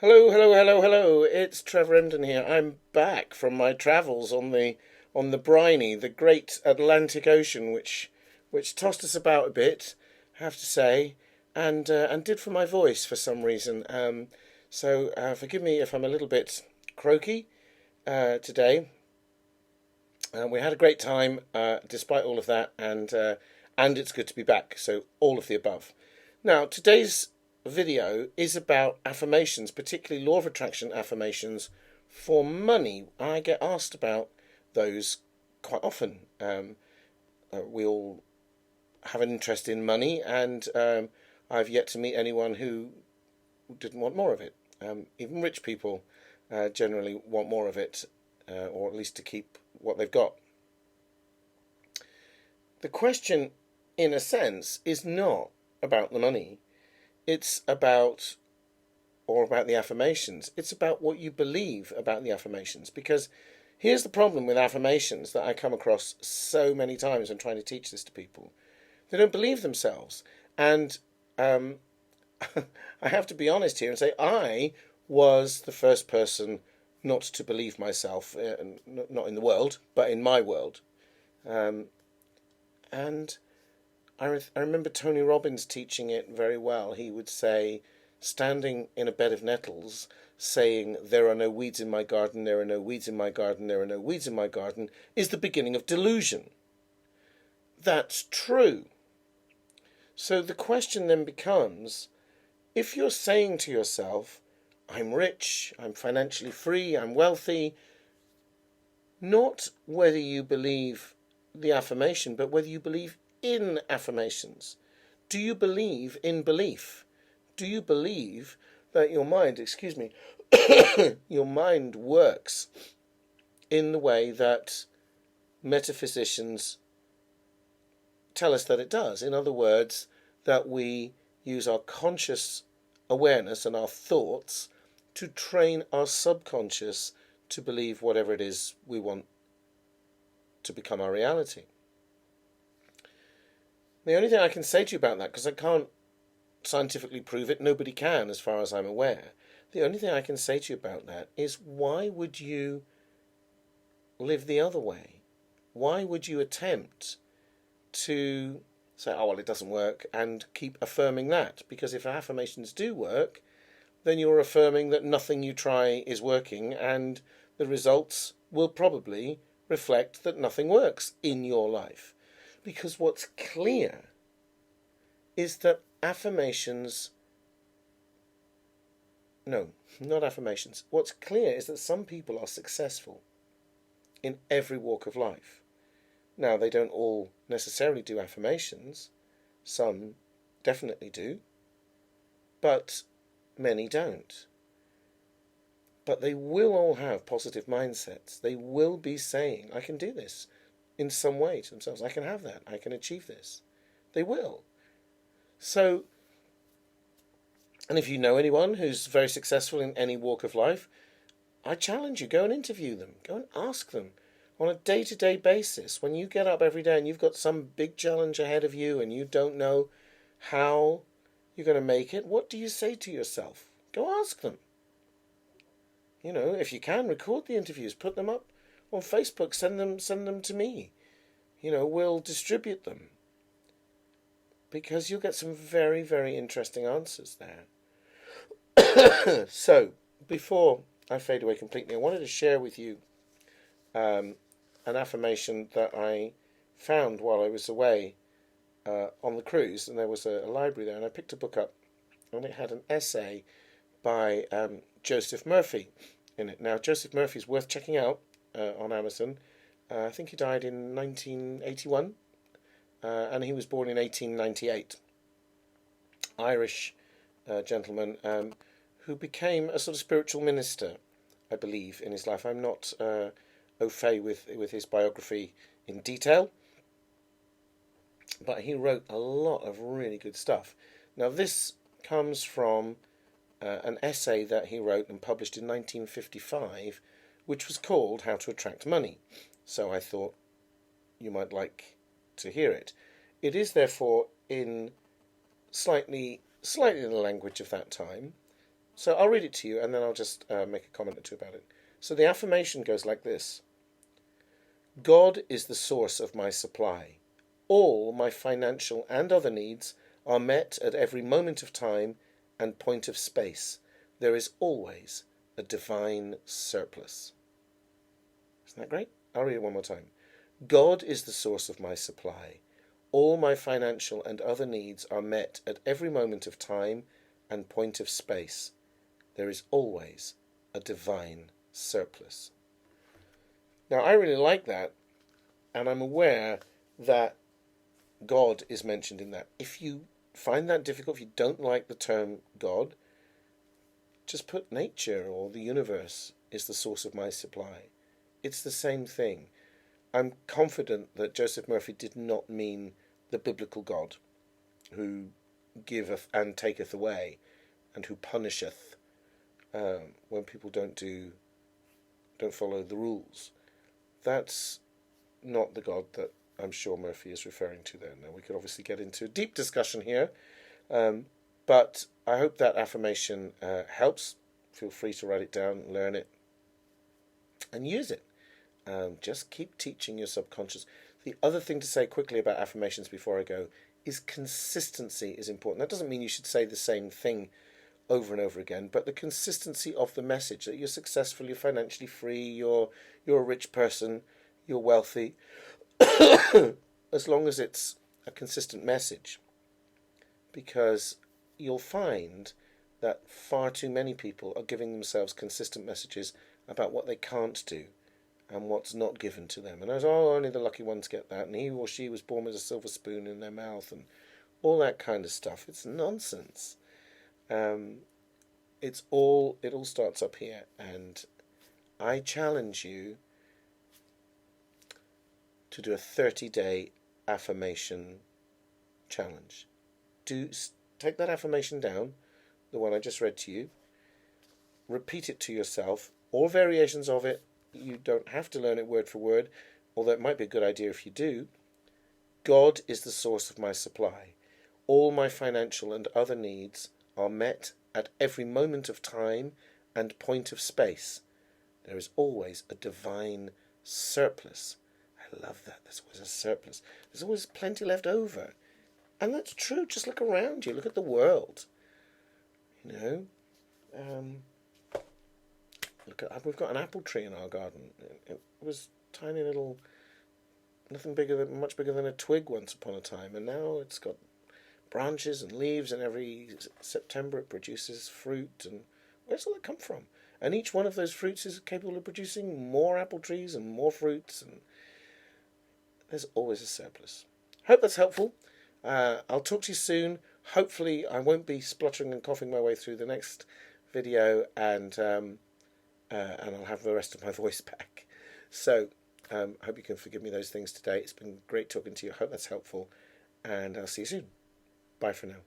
Hello, hello, hello, hello. It's Trevor Emdon here. I'm back from my travels on the briny, the great Atlantic Ocean, which tossed us about a bit, I have to say, and did for my voice for some reason. So forgive me if I'm a little bit croaky today. We had a great time despite all of that, and it's good to be back. So all of the above. Now today's video is about affirmations, particularly law of attraction affirmations for money. I get asked about those quite often. We all have an interest in money, and I've yet to meet anyone who didn't want more of it. Even rich people generally want more of it, or at least to keep what they've got. The question, in a sense, is not about the money. It's about the affirmations. It's about what you believe about the affirmations. Because here's the problem with affirmations that I come across so many times when trying to teach this to people. They don't believe themselves. And I have to be honest here and say I was the first person not to believe myself, not in the world, but in my world. And I remember Tony Robbins teaching it very well. He would say, standing in a bed of nettles, saying, "There are no weeds in my garden, there are no weeds in my garden, there are no weeds in my garden," is the beginning of delusion. That's true. So the question then becomes, if you're saying to yourself, "I'm rich, I'm financially free, I'm wealthy," not whether you believe the affirmation, but whether you believe in affirmations. Do you believe in belief? Do you believe that your mind, your mind works in the way that metaphysicians tell us that it does? In other words, that we use our conscious awareness and our thoughts to train our subconscious to believe whatever it is we want to become our reality. The only thing I can say to you about that, because I can't scientifically prove it, nobody can as far as I'm aware, the only thing I can say to you about that is, why would you live the other way? Why would you attempt to say, "Oh, well, it doesn't work," and keep affirming that? Because if affirmations do work, then you're affirming that nothing you try is working, and the results will probably reflect that nothing works in your life. Because what's clear is that affirmations, no, not affirmations. What's clear is that some people are successful in every walk of life. Now, they don't all necessarily do affirmations. Some definitely do, but many don't. But they will all have positive mindsets. They will be saying, "I can do this," in some way to themselves. "I can have that. I can achieve this." They will. So, and if you know anyone who's very successful in any walk of life, I challenge you, go and interview them. Go and ask them on a day-to-day basis. When you get up every day and you've got some big challenge ahead of you and you don't know how you're going to make it, what do you say to yourself? Go ask them. If you can, record the interviews, put them up on Facebook, send them to me. We'll distribute them, because you'll get some very, very interesting answers there. So, before I fade away completely, I wanted to share with you an affirmation that I found while I was away on the cruise, and there was a library there, and I picked a book up, and it had an essay by Joseph Murphy in it. Now, Joseph Murphy is worth checking out on Amazon. I think he died in 1981, and he was born in 1898. Irish gentleman who became a sort of spiritual minister, I believe, in his life. I'm not au fait with his biography in detail, but he wrote a lot of really good stuff. Now, this comes from an essay that he wrote and published in 1955, which was called "How to Attract Money." So I thought you might like to hear it. It is therefore in slightly in the language of that time, So I'll read it to you and then I'll just make a comment or two about it. So the affirmation goes like this: God is the source of my supply. All my financial and other needs are met at every moment of time and point of space. There is always a divine surplus. Isn't that great? I'll read it one more time. God is the source of my supply. All my financial and other needs are met at every moment of time and point of space. There is always a divine surplus. Now, I really like that, and I'm aware that God is mentioned in that. If you find that difficult, if you don't like the term God, just put nature or the universe is the source of my supply. It's the same thing. I'm confident that Joseph Murphy did not mean the biblical God who giveth and taketh away and who punisheth when people don't follow the rules. That's not the God that I'm sure Murphy is referring to there. Now, we could obviously get into a deep discussion here, but I hope that affirmation helps. Feel free to write it down, learn it, and use it. Just keep teaching your subconscious. The other thing to say quickly about affirmations before I go is consistency is important. That doesn't mean you should say the same thing over and over again, but the consistency of the message that you're successful, you're financially free, you're a rich person, you're wealthy, as long as it's a consistent message. Because you'll find that far too many people are giving themselves consistent messages about what they can't do and what's not given to them. And as only the lucky ones get that, and he or she was born with a silver spoon in their mouth, and all that kind of stuff. It's nonsense. It all starts up here, and I challenge you to do a 30-day affirmation challenge. Take that affirmation down, the one I just read to you, repeat it to yourself, or variations of it. You don't have to learn it word for word, although it might be a good idea if you do. God is the source of my supply. All my financial and other needs are met at every moment of time and point of space. There is always a divine surplus. I love that. There's always a surplus. There's always plenty left over. And that's true. Just look around you. Look at the world. We've got an apple tree in our garden. It was tiny little, much bigger than a twig once upon a time, and now it's got branches and leaves, and every September it produces fruit. And where's all that come from? And each one of those fruits is capable of producing more apple trees and more fruits, and there's always a surplus. Hope that's helpful. I'll talk to you soon. Hopefully I won't be spluttering and coughing my way through the next video, and I'll have the rest of my voice back. So hope you can forgive me those things today. It's been great talking to you. I hope that's helpful, and I'll see you soon. Bye for now.